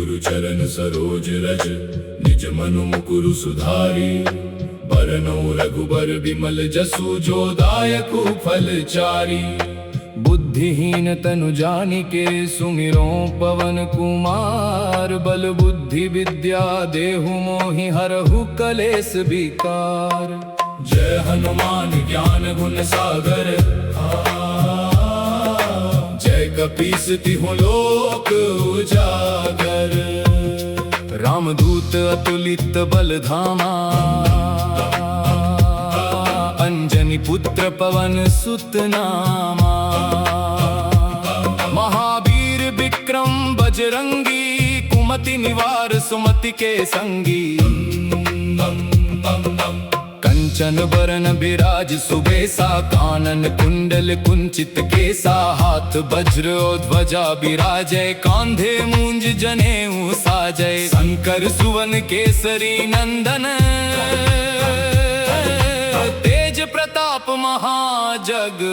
गुरु चरण सरोज रज निज मनु मुकुरु सुधारी। बरनौ रघुबर विमल जसु जो दायकु फल चारी। बुद्धिहीन तनु जानिके सुमिरो पवन कुमार। बल बुद्धि विद्या देहु मोहि हरहु कलेस विकार। जय हनुमान ज्ञान गुण सागर। जय कपीस तिहुँ लोक उजागर। रामदूत अतुलित बल धामा। अंजनी पुत्र पवन सुत नामा। महावीर विक्रम बजरंगी। कुमति निवार सुमति के संगी। कंचन बरन बिराज सुबेसा। कानन कुंडल कुंचित केसा। हाथ वज्र और ध्वजा बिराजय। कांधे मूंज जनेऊ साजय। शंकर सुवन केसरी नंदन। तेज प्रताप महाजगबंदन।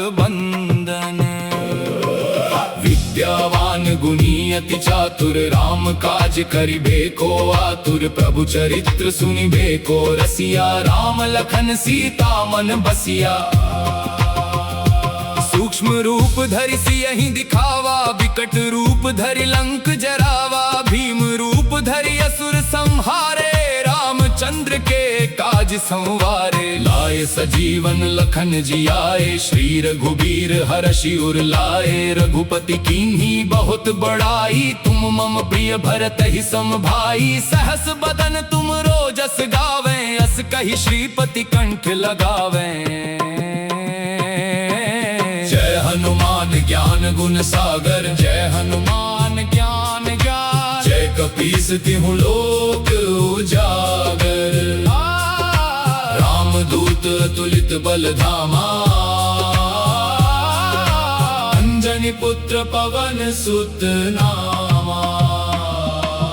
विद्यावान गुणी अति चातुर। राम काज करिबे को आतुर। प्रभु चरित्र सुनिबे को रसिया। राम लखन सीता मन बसिया। सूक्ष्म रूप धरि सियहि दिखावा। विकट रूप धरि लंक जरावा। भीम रूप धरि असुर संहारे। रामचंद्र के काज संवारे। लाए सजीवन लखन जियाए। श्री रघुबीर हरषि उर लाए। रघुपति कीन्ही बहुत बड़ाई। तुम मम प्रिय भरत ही सम भाई। सहस बदन तुम रोजस गावें। अस कहि श्रीपति कंठ लगावें। जय हनुमान ज्ञान गुण सागर। जय हनुमान ज्ञान गार। जय कपीस तिहुँ लोक उजागर। रामदूत अतुलित बल धामा। अंजनी पुत्र पवन सुत नामा।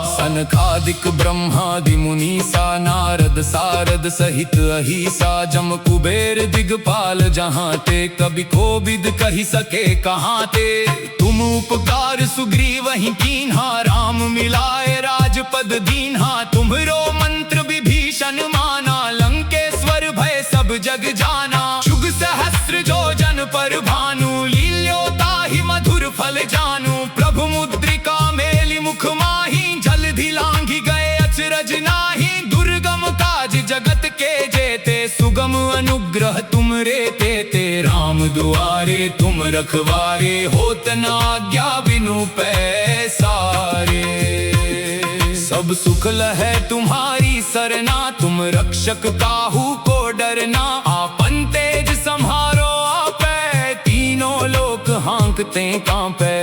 सनकादिक ब्रह्मादि मुनीसा। नारद सारद सहित अहिसा। जम कुबेर दिगपाल जहाँ ते। कभी कोविद कहि सके कहाँ ते। तुम उपकार सुग्रीव ही कीन्हा। राम मिलाए राजपद दीन्हा। तुम्हरो मंत्र विभीषण माना। लंकेश्वर भय सब जग जाना। जुग सहस्र जो जन पर भानु। लील्यो ताहि मधुर फल जानू। प्रभु मुद्रिका मेलि मुख माही। जलधि लांघि गए अचरज नाही। दुर्गम काज जगत के जेते। सुगम अनुग्रह तुम रे तेते। राम दुआरे तुम रखवारे। होत न आज्ञा बिनु पैसारे। सब सुख लहै तुम्हारी सरना। तुम रक्षक काहू को डरना। आपन तेज सम्हारो आपै। तीनों लोक हाँकते कांपै।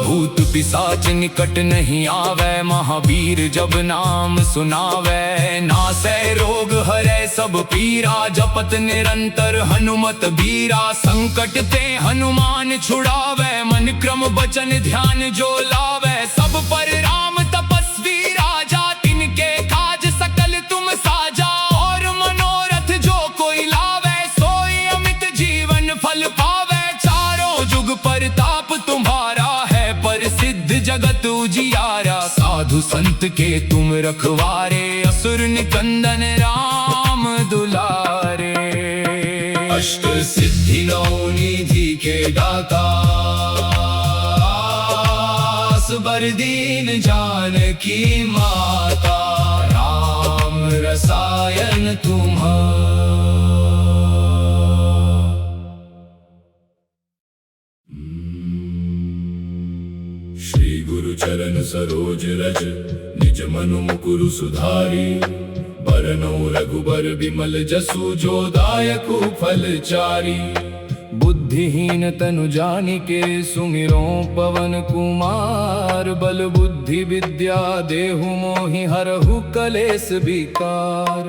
भूत पिशाच निकट नहीं आवे। महावीर जब नाम सुनावे। नासै रोग हरै सब पीरा। जपत निरंतर हनुमत बीरा। संकट ते हनुमान छुड़ावे। मन क्रम वचन ध्यान जो लावे। सब पर राम तपस्वी राजा। तिनके काज सकल तुम साजा। और मनोरथ जो कोई लावे। सोई अमित जीवन फल पावे। चारों जुग परताप तुम्हारा है। प्रसिद्ध जगत उजियारा। साधु संत के तुम रखवारे। असुर निकंदन राम दुलारे। अष्ट सिद्धि नौ निधि के दाता। बर दीन जानकी माता। राम रसायन तुम्हारा। श्री गुरु चरण सरोज रज निज मनु मुकुरु सुधारी। बरनौ रघुबर विमल जसु जो दायकु फल चारी। बुद्धिहीन तनु जानिके सुमिरो पवन कुमार। बल बुद्धि विद्या देहु मोहि हरहु कलेस विकार।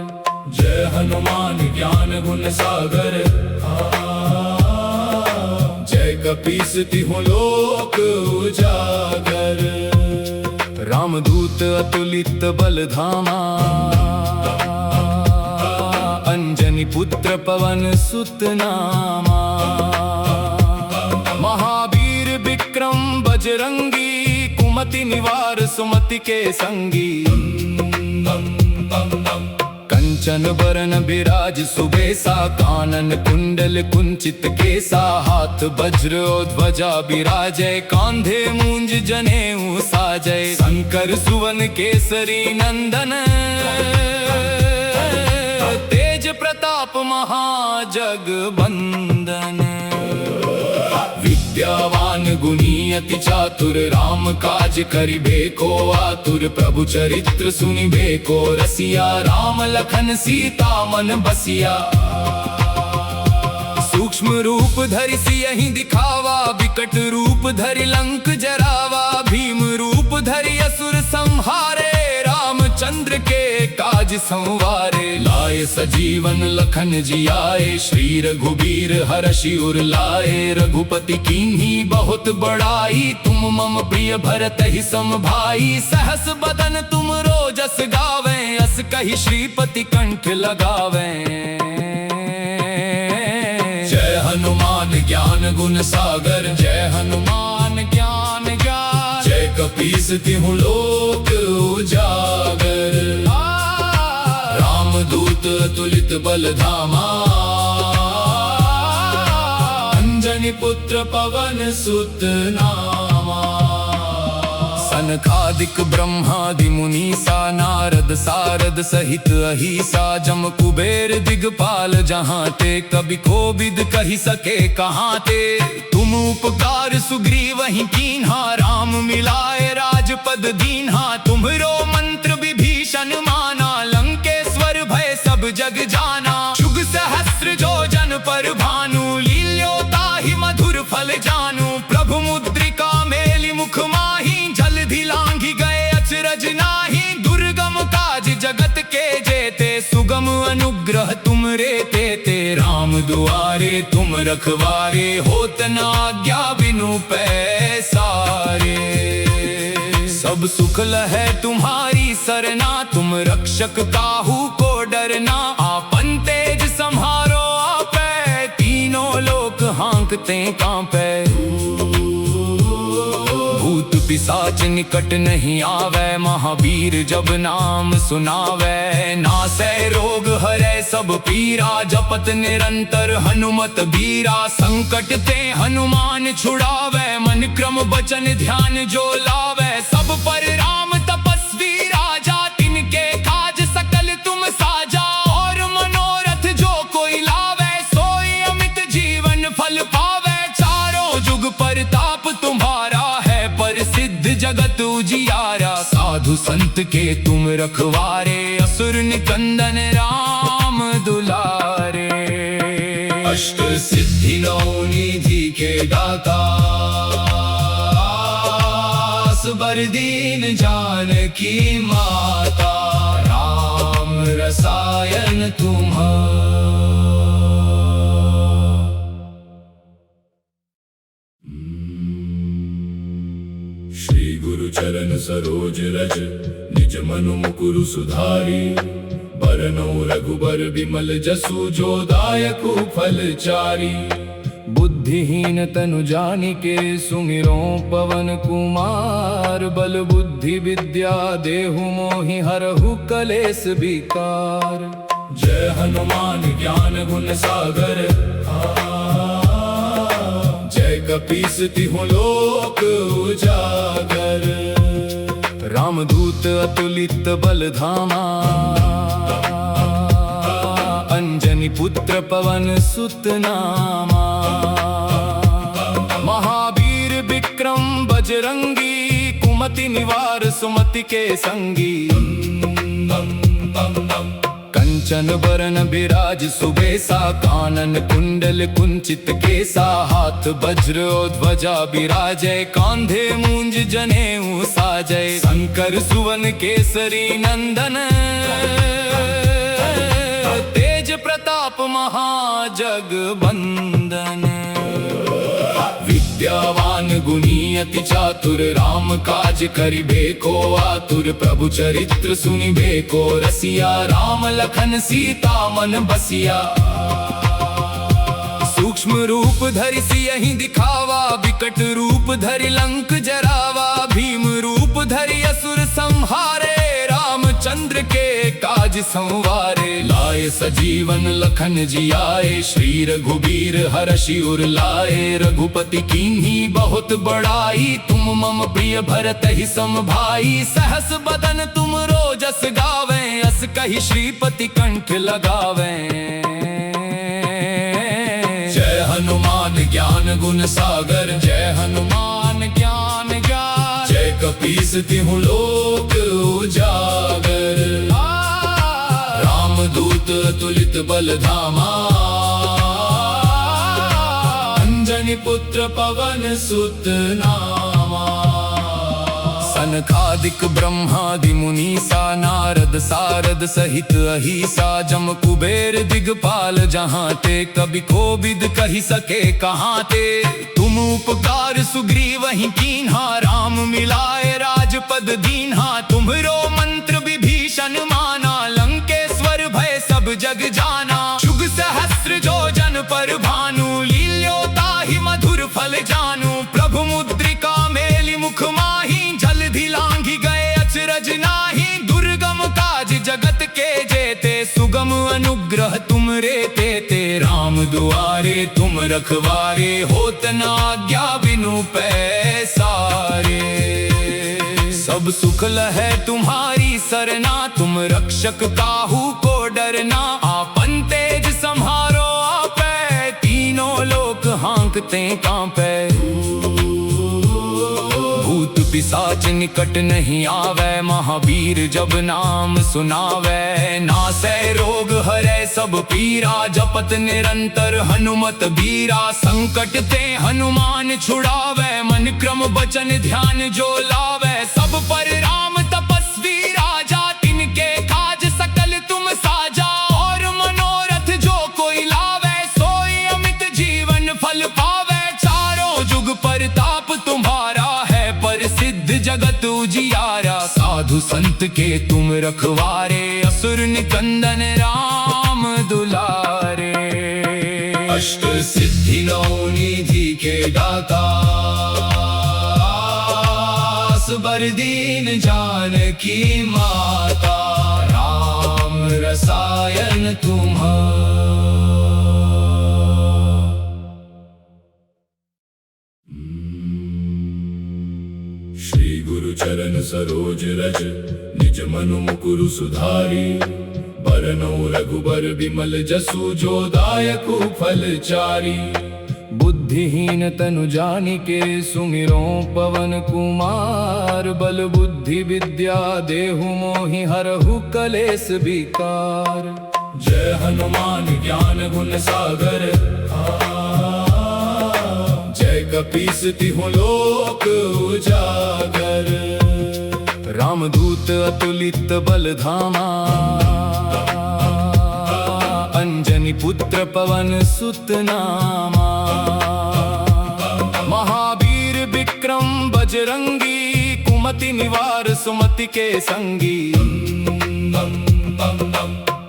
जय हनुमान ज्ञान गुण सागर। जय कपीस तिहुँ लोक उजागर। रामदूत अतुलित बल धामा। अंजनी पुत्र पवन सुत नामा। महावीर विक्रम बजरंगी। कुमति निवार सुमति के संगी। कंचन बरन बिराज सुबेसा, कानन कुंडल कुंचित केसा, हाथ वज्र और ध्वजा बिराजय, कांधे मूंज जनेऊ साजय। शंकर सुवन केसरी नंदन, तेज प्रताप महाजगबंदन। विद्यावान गुणी अति चातुर, राम काज करिबे को आतुर। प्रभु चरित्र सुनिबे को रसिया, राम लखन सीता मन बसिया। सूक्ष्म रूप धरि सियहि दिखावा, विकट रूप धरि लंक जरावा। भीम रूप धरि असुर संहारे, रामचंद्र के काज संवारे। लाए सजीवन लखन जियाए, श्री रघुबीर हरषि उर लाए। रघुपति कीन्ही बहुत बड़ाई, तुम मम प्रिय भरत ही सम भाई। सहस बदन तुम रोजस गावें, अस कहि श्रीपति कंठ लगावें। जय हनुमान ज्ञान गुण सागर, जय हनुमान ज्ञान गार। जय कपीस तिहुँ लोक उजागर, रामदूत अतुलित बल धामा। अंजनी पुत्र पवन सुत नामा। सनकादिक ब्रह्मादि मुनीसा, नारद सारद सहित अहिसा। जम कुबेर दिगपाल जहाँ ते, कभी कोविद कहि सके कहाँ ते। तुम उपकार सुग्रीवहि कीन्हा, राम मिलाए राजपद दीन्हा। तुम्हरो मंत्र विभीषण माना, लंकेश्वर भय सब जग जाना। जुग सहस्र जो जन पर भानु, लील्यो ताहि मधुर फल जानू। प्रभु मुद्रिका मेलि मुख माहि, जलधि लांघि गए अचरज नाहि। दुर्गम काज जगत के जेते, सुगम अनुग्रह तुम रे तेते। राम दुआरे तुम रखवारे, होत न आज्ञा बिनु पैसारे। सब सुख लहै तुम्हारी सरना, तुम रक्षक काहू को डरना। आपन तेज सम्हारो आपै, तीनों लोक हाँकते कांपै। भूत पिशाच निकट नहीं आवे, महावीर जब नाम सुनावे। नासै रोग हरै सब पीरा, जपत निरंतर हनुमत बीरा। संकट ते हनुमान छुड़ावे, मन क्रम बचन ध्यान जो लावे। सब पर राम तपस्वी राजा, तिनके काज सकल तुम साजा। और मनोरथ जो कोई लावे, सोई अमित जीवन फल पावे। चारों जुग परताप तुम्हारा है, प्रसिद्ध जगत उजियारा। साधु संत के तुम रखवारे, असुर निकंदन राम दुलारे। अष्ट सिद्धि नौ निधि के दाता, बर दीन जानकी माता। राम रसायन श्री गुरु चरण सरोज रज, निज मनु मुकुरु सुधारी। बरनउँ रघुबर बिमल जसु, जो दायकु फल चारी। बुद्धिहीन तनु जानिके, सुमिरो पवन कुमार। बल बुद्धि विद्या देहु मोहि, हरहु कलेस विकार। जय हनुमान ज्ञान गुण सागर, जय कपीस तिहुँ लोक उजागर। रामदूत अतुलित बल धामा, अंजनी पुत्र पवन सुत नामा। महावीर विक्रम बजरंगी, कुमति निवार सुमति के संगी। कंचन बरन बिराज सुबेसा, कानन कुंडल कुंचित केसा। हाथ वज्र और ध्वजा बिराजय, कांधे मूंज जनेऊ साजय। शंकर सुवन केसरी नंदन, तेज प्रताप महाजगबंदन। विद्यावान गुणी अति चातुर, राम काज करिबे को आतुर। प्रभु चरित्र सुनिबे को रसिया, राम लखन सीता मन बसिया। सूक्ष्म रूप धरि सियहि दिखावा, विकट रूप धरि लंक जरावा। भीम रूप धरि असुर संहारे, रामचंद्र के काज संवारे। लाए सजीवन लखन जी आए, श्री रघुबीर हरषि उर लाए। रघुपति कीन्ही बहुत बड़ाई, तुम मम प्रिय भरत ही सम भाई। सहस बदन तुम रोजस गावें, अस कहि श्रीपति कंठ लगावें। जय हनुमान ज्ञान गुण सागर, जय हनुमान ज्ञान ज्ञान। जय कपीस तिहु लोक उजागर, रामदूत अतुलित बल धामा। अंजनी पुत्र पवन सुत नामा। सनकादिक ब्रह्मादि मुनीसा, नारद सारद सहित अहिसा। जम कुबेर दिगपाल जहाँ ते, कभी कोविद कहि सके कहाँ ते। तुम उपकार सुग्रीव ही कीन्हा, राम मिलाए राजपद दीन्हा। तुम्हरो मंत्र विभीषण माना, लंकेश्वर भय सब जग जाना। जुग सहस्र जो जन पर भानु, लील्यो ताहि मधुर फल जानू। प्रभु मुद्रिका मेलि मुख माही, लांघी गए अचरज नाही। दुर्गम काज जगत के जेते, सुगम अनुग्रह तुम रे तेते। राम दुआरे तुम रखवारे, होत न आज्ञा बिनु पैसारे। सब सुख लहै तुम्हारी सरना, तुम रक्षक काहू को डरना। आपन तेज सम्हारो आपै, तीनों लोक हांकते कांपै। पिशाच निकट नहीं आवे, महावीर जब नाम सुनावे। नासै रोग हरै सब पीरा, जपत निरंतर हनुमत बीरा। संकट ते हनुमान छुड़ावे, मन क्रम वचन ध्यान जो लावे। सब पर राम तपस्वी राजा, तिनके काज सकल तुम साजा। और मनोरथ जो कोई लावे, सोई अमित जीवन फल पावे। चारों जुग परताप तुम्हारा, सिद्ध जगत उजियारा। साधु संत के तुम रखवारे, असुर निकंदन राम दुलारे। अष्ट सिद्धि नौ निधि के दाता, असबर दीन जानकी माता। राम रसायन तुम्हारा। श्री गुरु चरण सरोज रज, निज मनु मुकुरु सुधारी। बरनौ रघुबर बिमल जसु, जो दायकु फल चारी। बुद्धिहीन तनु जानिके, सुमिरो पवन कुमार। बल बुद्धि विद्या देहु मोहि, हरहु कलेस विकार। जय हनुमान ज्ञान गुण सागर, जय कपीस तिहु लोक उजागर। रामदूत अतुलित बल धामा, अंजनी पुत्र पवन सुत नामा। महावीर विक्रम बजरंगी, कुमति निवार सुमति के संगी।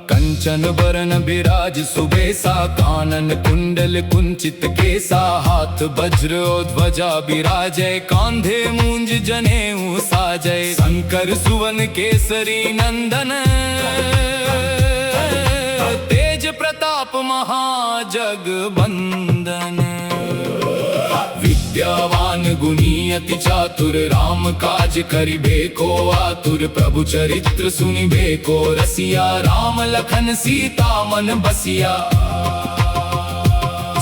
कंचन बरन बिराज सुबेसा, कानन कुंडल कुंचित केसा। हाथ वज्र और ध्वजा बिराजै, कांधे मूंज जनेऊ साजै। शंकर सुवन केसरी नंदन, तेज प्रताप महाजगबंदन। विद्यावान गुणी अति चातुर, राम काज करिबे को आतुर। प्रभु चरित्र सुनिबे को रसिया, राम लखन सीता मन बसिया।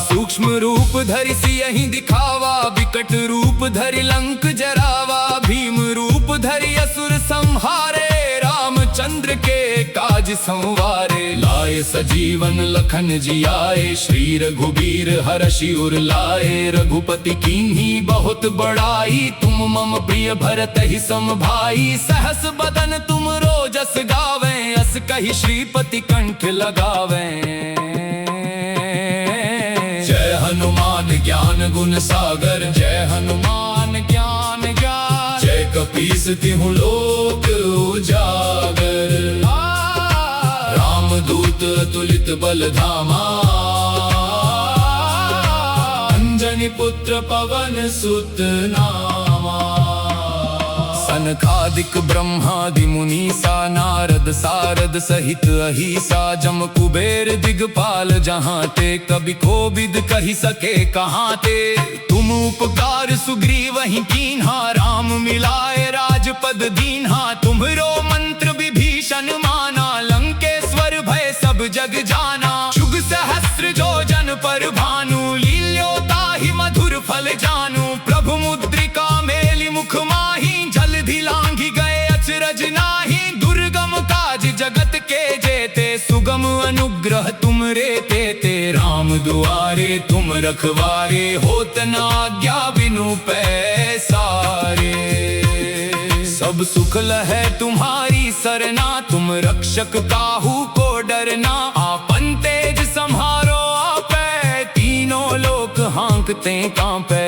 सूक्ष्म रूप धरि सियहि दिखावा, विकट रूप धरि लंक जरावा। भीम रूप धरि असुर संहारे, रामचंद्र के काज संवारे। लाए सजीवन लखन जी आए, श्री रघुबीर हरषि उर लाए। रघुपति कीन्ही बहुत बड़ाई, तुम मम प्रिय भरत ही सम भाई। सहस बदन तुम रोजस गावें, अस कहि श्रीपति कंठ लगावें। जय हनुमान ज्ञान गुण सागर, जय हनुमान ज्ञान ज्ञान। जय कपीस तिहु लोक उजागर, रामदूत अतुलित बल धामा। अंजनी पुत्र पवन सुत नामा। सनकादिक ब्रह्मादि मुनीसा नारद सारद सहित अहिसा जम कुबेर दिगपाल जहाँ ते कभी कोबिद कही सके कहाँ ते तुम उपकार सुग्रीव वहीं कीन्हा राम मिलाए राजपद दीन्हा तुम्हरो मंत्र विभीषण माना लंकेश्वर भय सब जग जाना शुग सहस्त्र जो जन पर भानु लील्योता ही मधुर फल जानू प्रभु मुद्रिका मेलि मुख माही जलधि लांघि गए अचरज नाही दुर्गम काज जगत के जेते सुगम अनुग्रह तुम रे ते राम दुआरे तुम रखवारे होत न आज्ञा बिनु पैसारे सब सुख लहै तुम्हारी सरना तुम रक्षक काहू को डरना आपन तेज संहारो आपै तीनों लोक हाँकते कांपै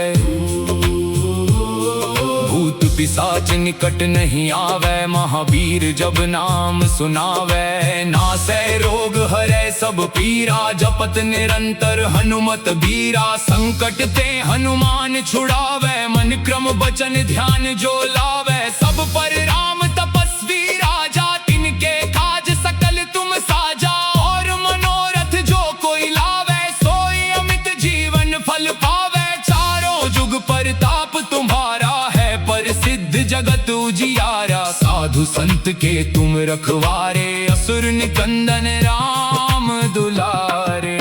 भूत पिशाच निकट नहीं आवे महावीर जब नाम सुनावे नासै रोग हरै सब पीरा जपत निरंतर हनुमत बीरा संकट ते हनुमान छुड़ावे मन क्रम बचन ध्यान जो लावे सब पर राम तपस्वी राजा तिनके काज सकल तुम साजा और मनोरथ जो कोई लावे सोई अमित जीवन फल पावे चारों जुग परताप तुम्हारा है प्रसिद्ध जगत उजियारा साधु संत के तुम रखवारे असुर निकंदन राम दुलारे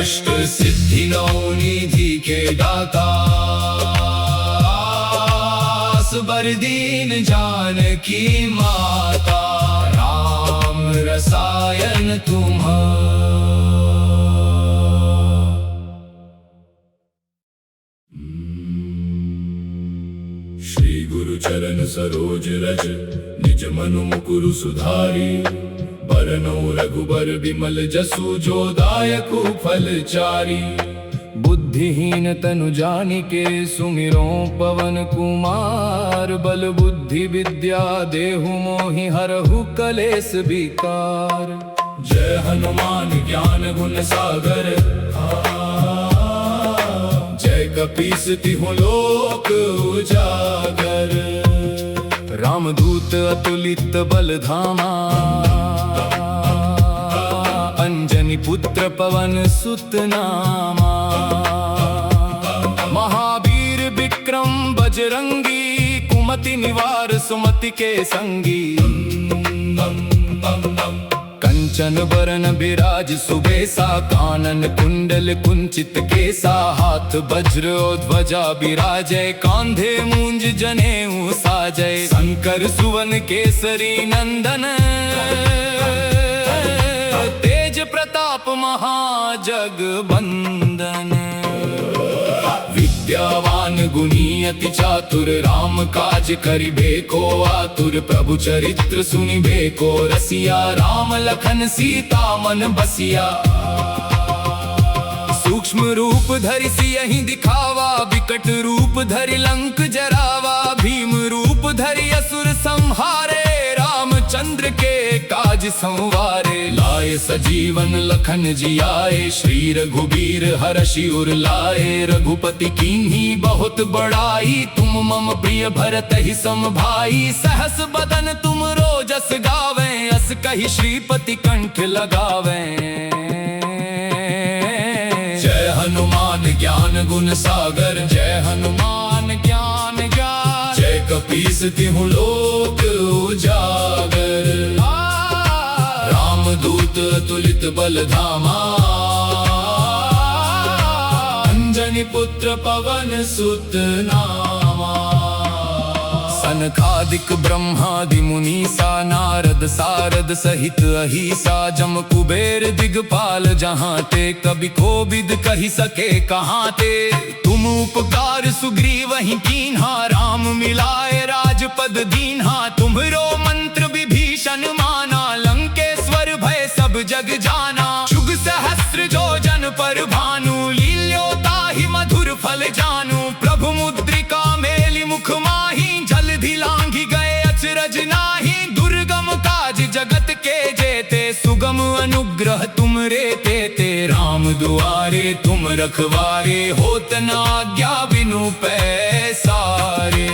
अष्ट सिद्धि नौ निधि के दाता बर दीन जानकी माता राम रसायन तुम्हारा श्री गुरु चरण सरोज रज निज मनु मुकुरु सुधारी बरनौ रघुबर बिमल जसु जो दायकु फल चारी बुद्धिहीन तनु जानिके सुमिरो पवन कुमार बल बुद्धि विद्या देहु मोहि हरहु कलेस विकार जय हनुमान ज्ञान गुण सागर जय कपीस तिहु लोक उजागर रामदूत अतुलित बल धामा अंजनी पुत्र पवन सुत नामा महावीर विक्रम बजरंगी कुमति निवार सुमति के संगी कंचन बरन बिराज सुबेसा कानन कुंडल कुंचित केसा हाथ वज्र और ध्वजा बिराजय कांधे मूंज जनेऊ साजय शंकर सुवन केसरी नंदन तेज प्रताप महाजगबंदन विद्यावान गुणी अति चातुर राम काज करिबे को आतुर प्रभु चरित्र सुनिबे को रसिया राम लखन सीता मन बसिया सूक्ष्म रूप धरि सियहि दिखावा विकट रूप धरि लंक जरावा भीम रूप धरि असुर संहारे रामचंद्र के काज संवारे लाए सजीवन लखन जियाए श्री रघुबीर हरषि उर लाए रघुपति कीन्ही बहुत बड़ाई तुम मम प्रिय भरत ही सम भाई सहस बदन तुम रोजस गावे अस कहि श्रीपति कंठ लगावे जय हनुमान ज्ञान गुण सागर जय हनुमान ज्ञान गान जय कपीस तिहु लोक उजागर रामदूत अतुलित बल धामा अंजनी पुत्र पवन सुत नामा सनकादिक ब्रह्मादि मुनीसा नारद सारद सहित अहिसा जम कुबेर दिगपाल जहाँ ते कभी कोबिद कही सके कहाँ ते तुम उपकार सुग्रीव वहीं कीन्हा राम मिलाए राजपद दीन्हा तुम्हरो मंत्र विभीषण माना लंकेश्वर भय सब जग जाना शुग सहस्त्र जो जन पर भानु लील्योता ही मधुर फल जानू प्रभु मुद्रिका मेलि मुख माही जलधि लांघि गए अचरज नाही दुर्गम काज जगत के जेते सुगम अनुग्रह तुम रे ते राम दुआरे तुम रखवारे होत न आज्ञा बिनु पैसारे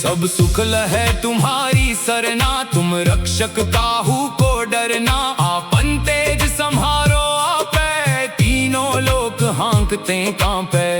सब सुख लहै तुम्हारी सरना, तुम रक्षक काहू को डरना। आपन तेज संहारो आपै, तीनों लोक हाँकते कांपै।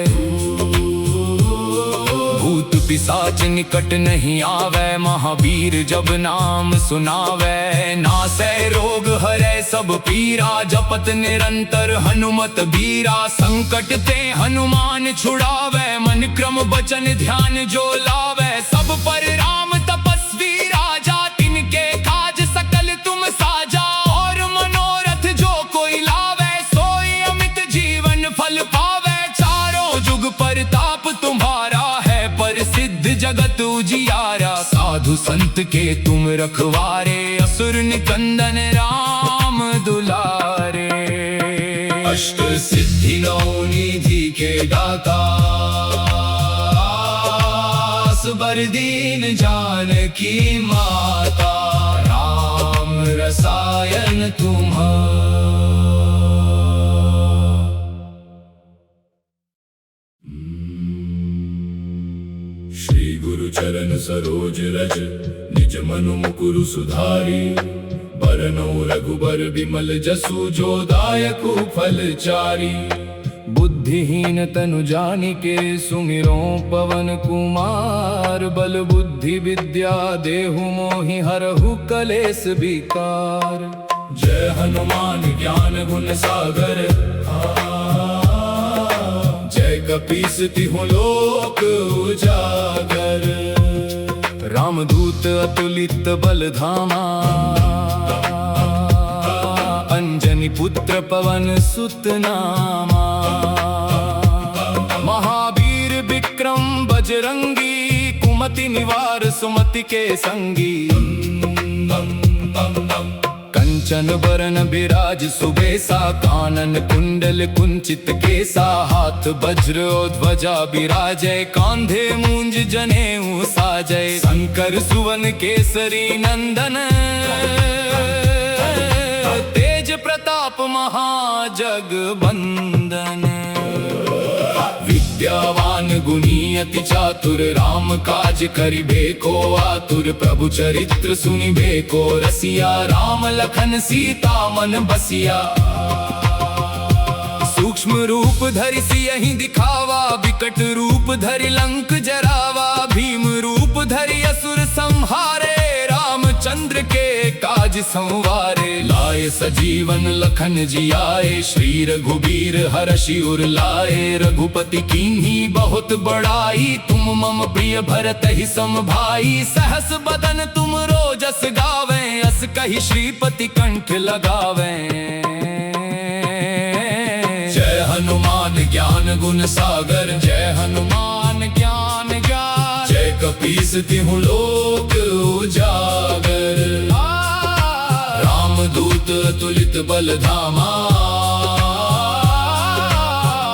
भूत पिशाच निकट नहीं आवे, महावीर जब नाम सुनावे। नासै रोग हरै सब पीरा, जपत निरंतर हनुमत बीरा। संकट ते हनुमान छुड़ावे, मन क्रम बचन ध्यान जो लावे। सब पर राम तपस्वी राजा, तिनके काज सकल तुम साजा। और मनोरथ जो कोई लावे, सोई अमित जीवन फल पावे। चारों जुग परताप तुम्हारा है, प्रसिद्ध जगत उजियारा। साधु संत के तुम रखवारे, असुर निकंदन राम दुलारे। अष्ट सिद्धि नौ निधि के दाता, बर दीन जानकी माता। राम रसायन तुम्हारा। श्री गुरु चरण सरोज रज, निज मनु मुकुरु सुधारी। बरनौ रघुबर बिमल जसु, जो दायकु फल चारी। बुद्धिहीन तनु जानिके, सुमिरो पवन कुमार। बल बुद्धि विद्या देहु मोहि, हरहु कलेस विकार। जय हनुमान ज्ञान गुण सागर, जय कपीस तिहुँ लोक उजागर। रामदूत अतुलित बल धामा, अंजनी पुत्र पवन सुत नामा। महावीर विक्रम बजरंगी, कुमति निवार सुमति के संगी। कंचन बरन बिराज सुबेसा, कानन कुंडल कुंचित केसा। हाथ वज्र और ध्वजा बिराजय, कांधे मूंज जनेऊ साजय। शंकर सुवन केसरी नंदन, तेज प्रताप महाजगबंदन। विद्यावान गुणी अति चातुर, राम काज करिबे को आतुर। प्रभु चरित्र सुनिबे को रसिया, राम लखन सीता मन बसिया। सूक्ष्म रूप धरि सियहि दिखावा, विकट रूप धरि लंक जरावा। भीम रूप धरि असुर संहारे, रामचंद्र के काज संवारे। लाए सजीवन लखन जियाए, श्री रघुबीर हरषि उर लाए। रघुपति कीन्ही बहुत बड़ाई, तुम मम प्रिय भरत ही सम भाई। सहस बदन तुम रोजस गावे, अस कहि श्रीपति कंठ लगावे। जय हनुमान ज्ञान गुण सागर, जय हनुमान ज्ञान गार। जय कपीस तिहुँ लोक उजागर। रामदूत अतुलित बल धामा,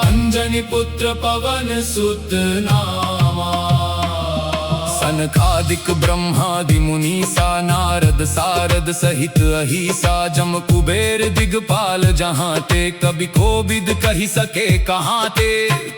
अंजनी पुत्र पवन सुत नामा। सनकादिक ब्रह्मादि मुनीसा, नारद सारद सहित अहिसा। जम कुबेर दिगपाल जहाँ ते, कभी कोविद कहि सके कहाँ ते।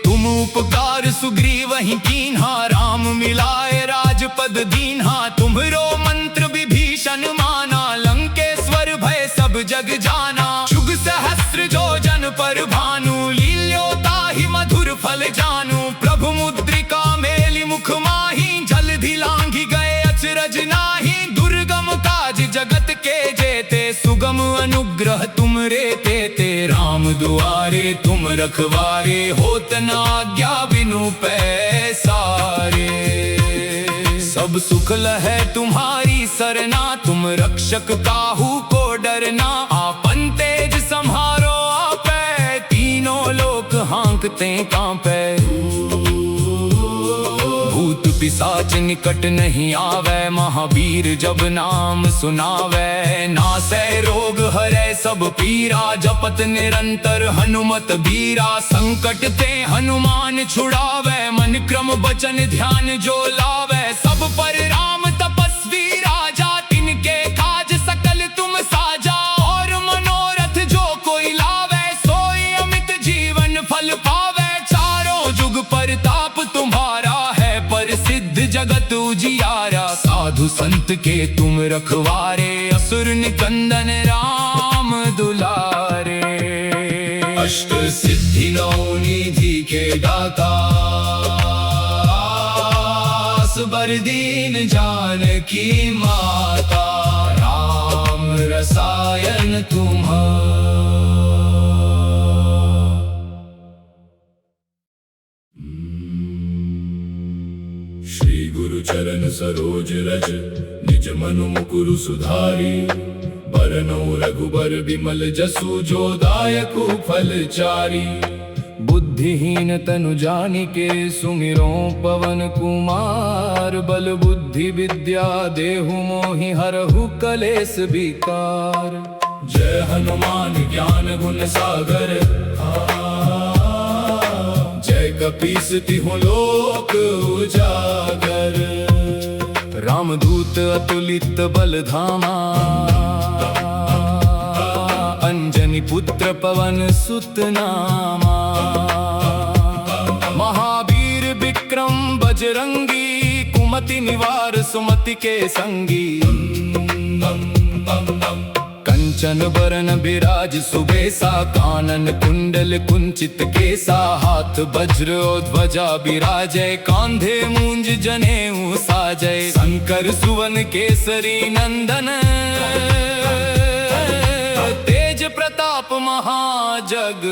तुम उपकार सुग्रीव ही कीन्हा, राम मिलाए राजपद दीन्हा। तुम्हरो मंत्र विभीषण माना, लंकेश्वर भय सब जग जाना। जुग सहस्र जो जन पर भानु, लील्यो ताहि मधुर फल जानू। प्रभु मुद्रिका मेलि मुख माही, जलधि लांघि गए अचरज नाही। दुर्गम काज जगत के जेते, सुगम अनुग्रह तुम रे तेते। राम दुआरे तुम रखवारे, होत न आज्ञा बिनु पैसारे। सब सुख लहै तुम्हारी सरना, तुम रक्षक काहू को डरना। आपन तेज संहारो आपै, तीनों लोक हाँकते कांपै। भूत पिशाच निकट नहीं आवे, महावीर जब नाम सुनावे। नासै रोग हरै सब पीरा, जपत निरंतर हनुमत बीरा। संकट ते हनुमान छुड़ावे, मन क्रम बचन ध्यान जो लावे। सब पर राम तपस्वी राजा, तिनके काज सकल तुम साजा। और मनोरथ जो कोई लावे, सोई अमित जीवन फल पावे। चारों जुग परताप तुम्हारा है, प्रसिद्ध जगत जगत उजियारा, साधु संत के तुम रखवारे, असुर निकंदन राम दुलारे। अष्ट सिद्धि नौ निधि के दाता, बर दीन जानकी माता, राम रसायन तुम्हारा। श्री गुरु चरण सरोज रज, निज मनु मुकुरु सुधारी, बरनौ रघुबर बिमल जसु, जो दायकु फल चारी। बुद्धिहीन तनु जानिके सुमिरो पवन कुमार, बल बुद्धि विद्या देहु मोहि हरहु कलेस विकार। जय हनुमान ज्ञान गुण सागर, जय कपीस तिहुँ लोक उजागर। रामदूत अतुलित बल धामा, अंजनी पुत्र पवन सुत नामा। महावीर विक्रम बजरंगी, कुमति निवार सुमति के संगी। कंचन बरन बिराज सुबेसा, कानन कुंडल कुंचित केसा। हाथ वज्र और ध्वजा बिराजय, कांधे मूंज जनेऊ साजय। शंकर सुवन केसरी नंदन, तेज प्रताप महाजगबंदन।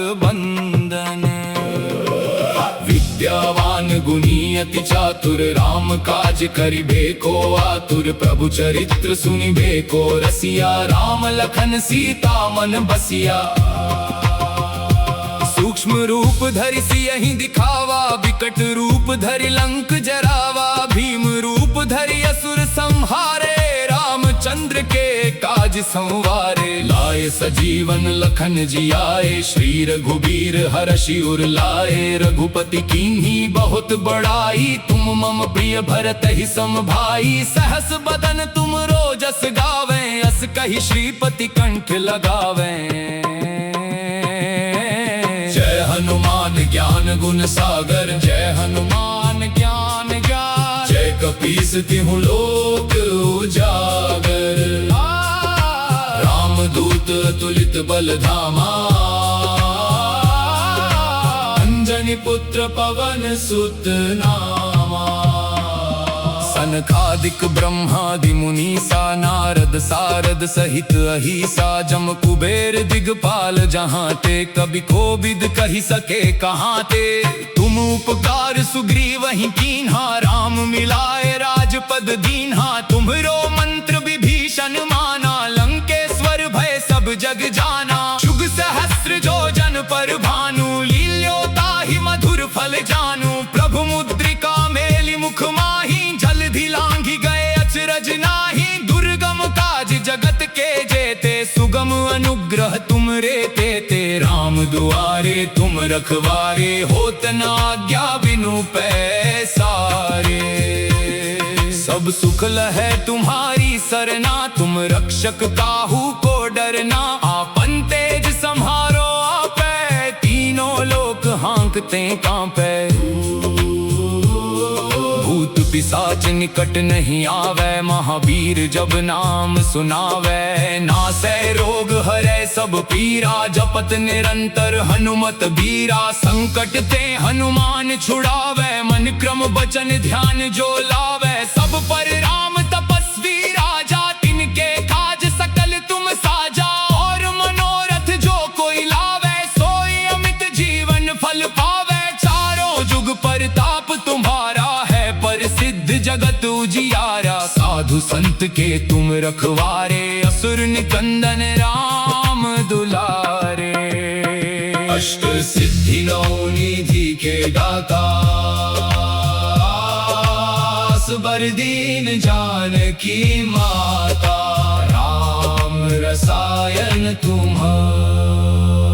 विद्यावान गुणी अति चातुर, राम काज करिबे को आतुर। प्रभु चरित्र सुनिबे को रसिया, राम लखन सीता मन बसिया। सूक्ष्म रूप धरि सियहि दिखावा, विकट रूप धरि लंक जरावा। भीम रूप धरि असुर संहारे, रामचंद्र के काज संवारे। लाए सजीवन लखन जियाए, श्री रघुबीर हरषि उर लाए। रघुपति कीन्ही बहुत बड़ाई, तुम मम प्रिय भरत ही सम भाई। सहस बदन तुम रोजस गावें, अस कहि श्रीपति कंठ लगावें। जय हनुमान ज्ञान गुण सागर, जय हनुमान ज्ञान गान। जय कपीस तिहुँ लोक उजागर। रामदूत अतुलित बल धामा, अंजनी पुत्र पवन सुत नामा। सनकादिक ब्रह्मादि मुनीसा, नारद सारद सहित अहिसा। जम कुबेर दिगपाल जहाँ ते, कभी कोविद कहि सके कहाँ ते। तुम उपकार सुग्रीवहि कीन्हा, राम मिलाए राजपद दीन्हा। तुम्हरो मंत्र विभीषण माना, लंकेश्वर भय सब जग जाना। जुग सहस्र जो जन पर भानु, लील्यो ताहि मधुर फल जानू। प्रभु मुद्रिका मेलि मुख माहि, जलधि लांघि गए अचरज नाहि। दुर्गम काज जगत के जेते, सुगम अनुग्रह तुम रे तेते। राम दुआरे तुम रखवारे, होत न आज्ञा बिनु पैसारे। सब सुख लहै तुम्हारी सरना, तुम रक्षक काहू को डरना। आपन तेज सम्हारो आपै, तीनों लोक हाँकते कांपै। भूत पिशाच निकट नहीं आवे, महावीर जब नाम सुनावे। नासै रोग हरै सब पीरा, जपत निरंतर हनुमत बीरा। संकट ते हनुमान छुड़ावे, मन क्रम वचन ध्यान जो लावे। सब पर राम तपस्वी राजा, तिनके काज सकल तुम साजा। और मनोरथ जो कोई लावे, सोई अमित जीवन फल पावे। चारों जुग परताप तुम्हारा है, प्रसिद्ध जगत उजियारा। साधु संत के तुम रखवारे, असुर निकंदन राम दुलारे। अष्ट सिद्धि नौ निधि के दाता, बर दीन जानकी माता। राम रसायन तुम्हारा।